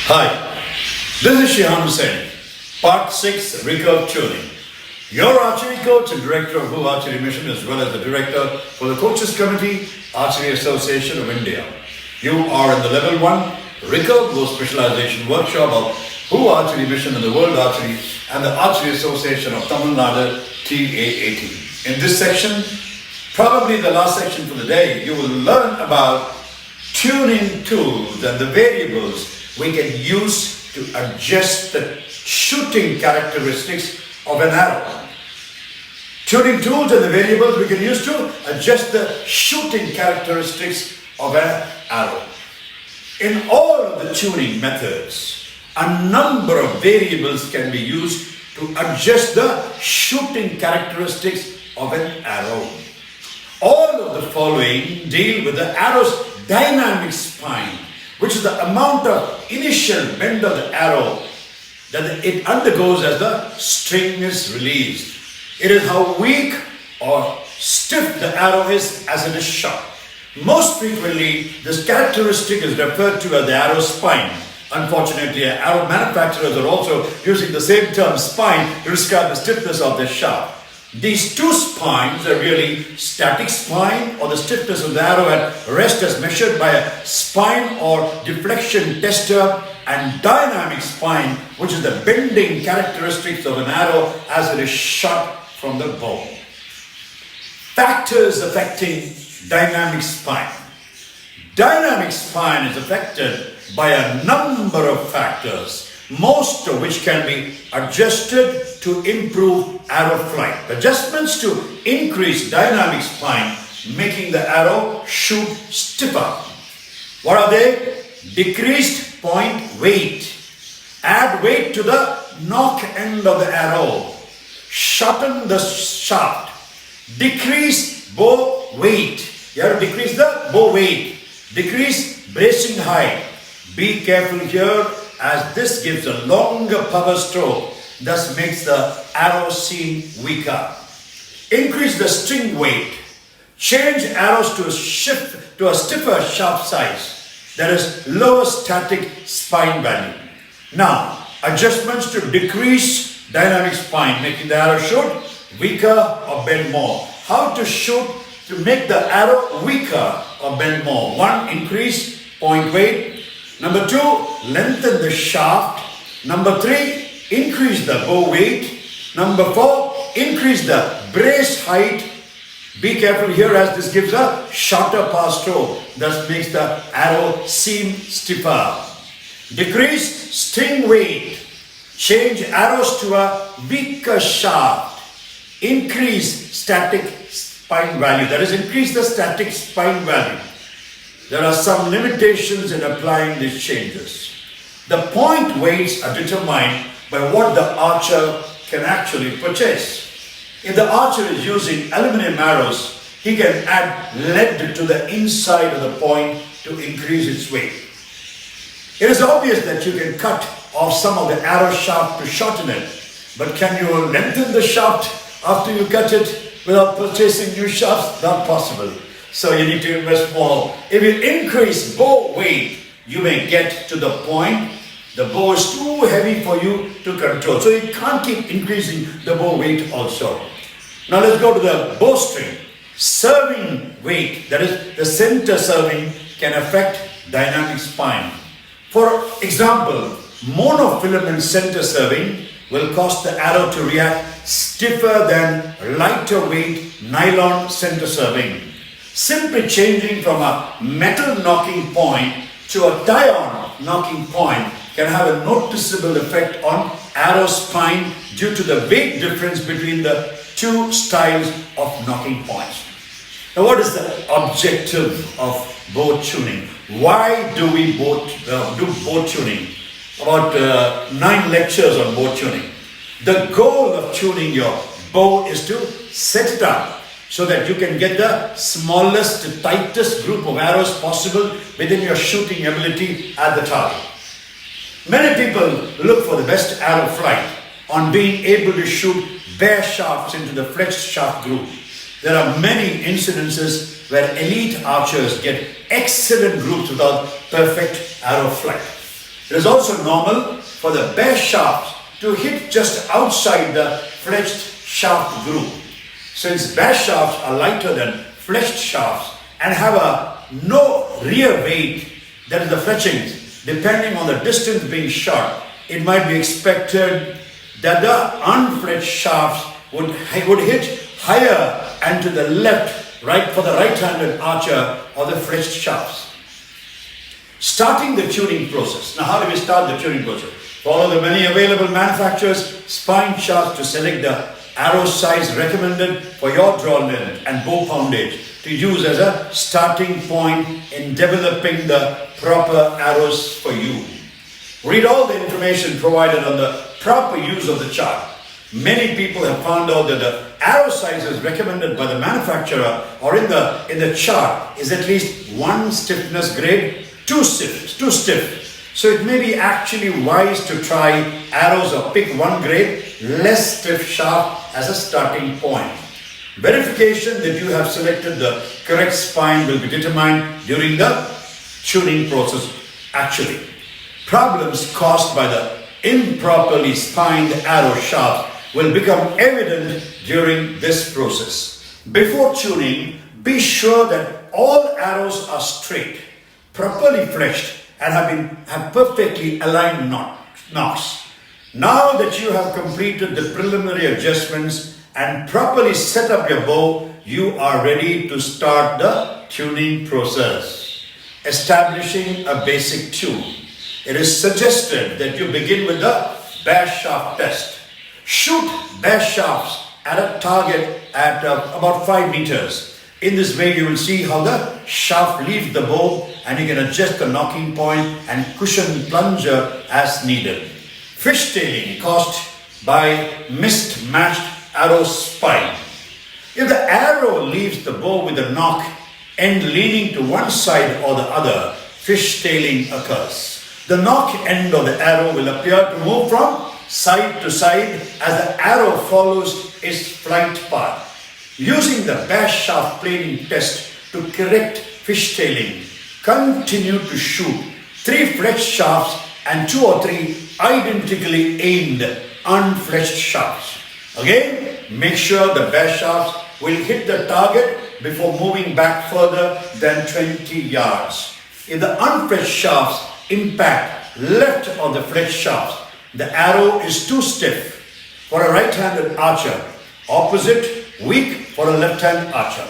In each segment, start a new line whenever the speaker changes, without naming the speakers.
Hi, this is Shihan Hussaini, Part 6, Recurve Tuning. Your archery coach and director of Who Archery Mission, as well as the director for the Coaches Committee, Archery Association of India. You are in the Level 1 Recurve Go Specialization Workshop of Who Archery Mission and the World Archery and the Archery Association of Tamil Nadu, TAAT. In this section, probably the last section for the day, you will learn about tuning tools and the variables we can use to adjust the shooting characteristics of an arrow. Tuning tools and the variables we can use to adjust the shooting characteristics of an arrow. In all of the tuning methods, a number of variables can be used to adjust the shooting characteristics of an arrow. All of the following deal with the arrow's dynamic spine, which is the amount of initial bend of the arrow that it undergoes as the string is released. It is how weak or stiff the arrow is as it is shot. Most frequently, this characteristic is referred to as the arrow spine. Unfortunately, arrow manufacturers are also using the same term spine to describe the stiffness of the shaft. These two spines are really static spine, or the stiffness of the arrow at rest as measured by a spine or deflection tester, and dynamic spine, which is the bending characteristics of an arrow as it is shot from the bow. Factors affecting dynamic spine. Dynamic spine is affected by a number of factors, most of which can be adjusted to improve arrow flight. Adjustments to increase dynamic spine, making the arrow shoot stiffer. What are they? Decreased point weight. Add weight to the knock end of the arrow. Shorten the shaft. Decrease bow weight. You have to decrease the bow weight. Decrease bracing height. Be careful here, as this gives a longer power stroke, thus makes the arrow seem weaker. Increase the string weight. Change arrows to a stiffer shaft size, that is lower static spine value. Now, adjustments to decrease dynamic spine, making the arrow shoot weaker or bend more. How to shoot to make the arrow weaker or bend more? 1. Increase point weight. Number 2, lengthen the shaft. Number 3, increase the bow weight. Number 4, increase the brace height. Be careful here, as this gives a shorter pass stroke, thus makes the arrow seem stiffer. Decrease string weight. Change arrows to a weaker shaft. Increase static spine value, that is, increase the static spine value. There are some limitations in applying these changes. The point weights are determined by what the archer can actually purchase. If the archer is using aluminum arrows, he can add lead to the inside of the point to increase its weight. It is obvious that you can cut off some of the arrow shaft to shorten it, but can you lengthen the shaft after you cut it without purchasing new shafts? Not possible. So you need to invest more. If you increase bow weight, you may get to the point the bow is too heavy for you to control. So you can't keep increasing the bow weight also. Now let's go to the bowstring. Serving weight, that is the center serving, can affect dynamic spine. For example, monofilament center serving will cause the arrow to react stiffer than lighter weight nylon center serving. Simply changing from a metal knocking point to a iron knocking point can have a noticeable effect on arrow spine due to the weight difference between the two styles of knocking points. Now, what is the objective of bow tuning? Why do we do bow tuning? About 9 lectures on bow tuning. The goal of tuning your bow is to set it up so that you can get the smallest, tightest group of arrows possible within your shooting ability at the target. Many people look for the best arrow flight on being able to shoot bare shafts into the flexed shaft group. There are many incidences where elite archers get excellent groups without perfect arrow flight. It is also normal for the bare shafts to hit just outside the fletched shaft groove. Since bare shafts are lighter than fletched shafts and have no rear weight, that is the fletchings, depending on the distance being shot, it might be expected that the unfletched shafts would hit higher and to the left, right for the right-handed archer or the fletched shafts. Starting the tuning process. Now, how do we start the tuning process? Follow the many available manufacturers' spine charts to select the arrow size recommended for your draw length and bow poundage to use as a starting point in developing the proper arrows for you. Read all the information provided on the proper use of the chart. Many people have found out that the arrow sizes recommended by the manufacturer or in the chart is at least one stiffness grade too stiff. So it may be actually wise to try arrows or pick one grade less stiff shaft as a starting point. Verification that you have selected the correct spine will be determined during the tuning process actually. Problems caused by the improperly spined arrow shaft will become evident during this process. Before tuning, be sure that all arrows are straight, properly fletched, and have perfectly aligned nocks. Now that you have completed the preliminary adjustments and properly set up your bow, you are ready to start the tuning process. Establishing a basic tune. It is suggested that you begin with the bare shaft test. Shoot bare shafts at a target at about 5 meters. In this way, you will see how the shaft leaves the bow and you can adjust the knocking point and cushion plunger as needed. Fishtailing caused by mismatched arrow spine. If the arrow leaves the bow with the knock end leaning to one side or the other, fishtailing occurs. The knock end of the arrow will appear to move from side to side as the arrow follows its flight path. Using the bare shaft planing test to correct fishtailing, continue to shoot 3 fletched shafts and 2 or 3 identically aimed unfletched shafts. Again, make sure the bare shafts will hit the target before moving back further than 20 yards. If the unfletched shafts impact left of the fletched shafts, the arrow is too stiff for a right-handed archer, opposite weak for a left-hand archer.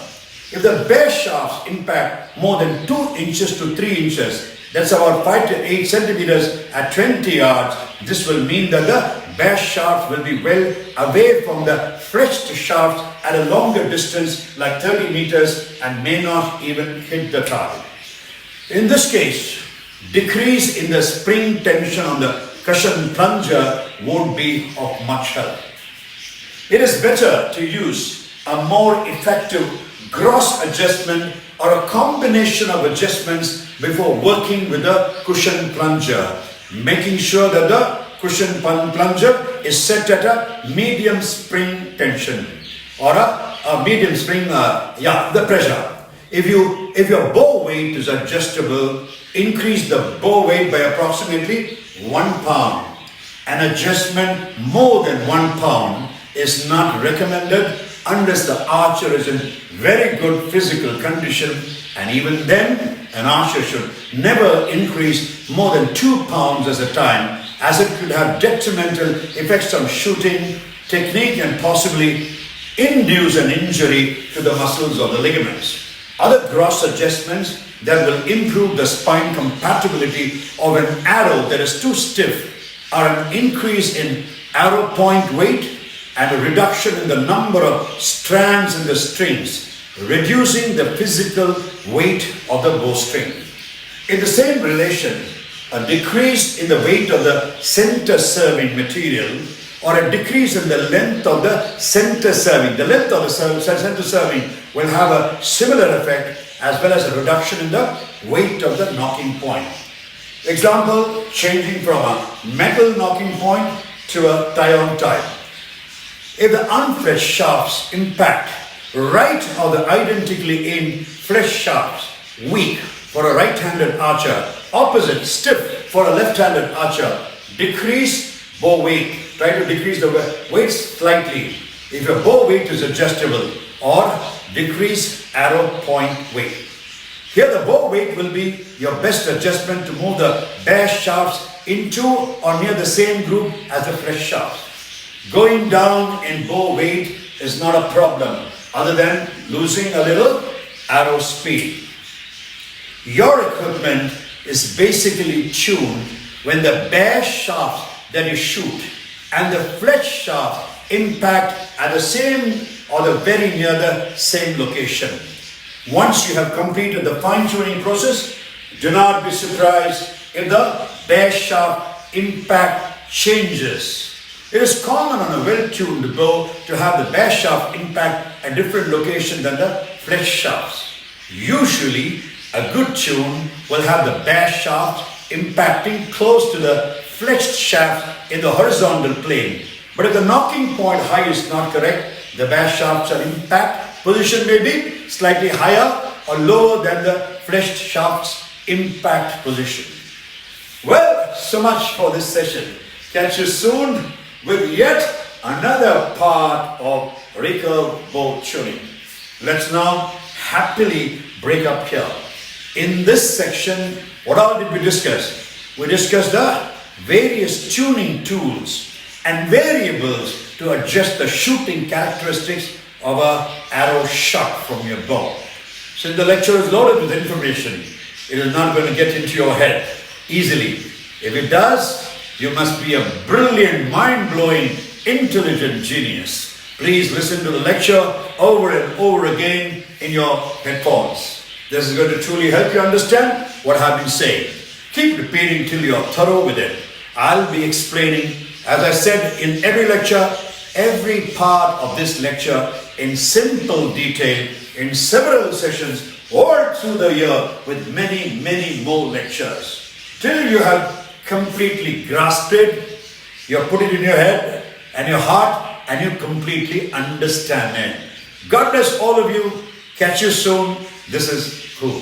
If the bare shafts impact more than 2 inches to 3 inches, that's about 5 to 8 centimeters at 20 yards, this will mean that the bare shafts will be well away from the fletched shafts at a longer distance like 30 meters and may not even hit the target. In this case, decrease in the spring tension on the cushion plunger won't be of much help. It is better to use a more effective gross adjustment or a combination of adjustments before working with the cushion plunger, making sure that the cushion plunger is set at a medium spring tension or a medium spring, the pressure. If your bow weight is adjustable, increase the bow weight by approximately 1 pound. An adjustment more than 1 pound is not recommended unless the archer is in very good physical condition, and even then an archer should never increase more than 2 pounds at a time, as it could have detrimental effects on shooting technique and possibly induce an injury to the muscles or the ligaments. Other gross adjustments that will improve the spine compatibility of an arrow that is too stiff are an increase in arrow point weight and a reduction in the number of strands in the strings, reducing the physical weight of the bowstring. In the same relation, a decrease in the weight of the center serving material or a decrease in the length of the center serving. The length of the center serving will have a similar effect as well as a reduction in the weight of the knocking point. Example, changing from a metal knocking point to a tie-on type. If the unfletched shafts impact right of the identically aimed fletched shafts, weak for a right-handed archer, opposite stiff for a left-handed archer, decrease bow weight. Try to decrease the weight slightly if your bow weight is adjustable, or decrease arrow point weight. Here the bow weight will be your best adjustment to move the bare shafts into or near the same group as the flesh shafts. Going down in bow weight is not a problem other than losing a little arrow speed. Your equipment is basically tuned when the bare shaft that you shoot and the flesh shaft impact at the same or the very near the same location. Once you have completed the fine-tuning process, do not be surprised if the bare shaft impact changes. It is common on a well-tuned bow to have the bare shaft impact a different location than the flesh shafts. Usually, a good tune will have the bare shaft impacting close to the flexed shaft in the horizontal plane. But if the knocking point high is not correct, the bare shafts are impact position may be slightly higher or lower than the fleshed shaft's impact position. Well, so much for this session. Catch you soon with yet another part of recurve bow tuning. Let's now happily break up here. In this section, what all did we discuss? We discussed the various tuning tools and variables to adjust the shooting characteristics of an arrow shot from your bow. Since the lecture is loaded with information, it is not going to get into your head easily. If it does, you must be a brilliant, mind-blowing, intelligent genius. Please listen to the lecture over and over again in your headphones. This is going to truly help you understand what I've been saying. Keep repeating till you are thorough with it. I'll be explaining, as I said in every lecture, every part of this lecture in simple detail in several sessions all through the year with many, many more lectures. Till you have completely grasped it, you have put it in your head and your heart and you completely understand it. God bless all of you. Catch you soon. This is Cool.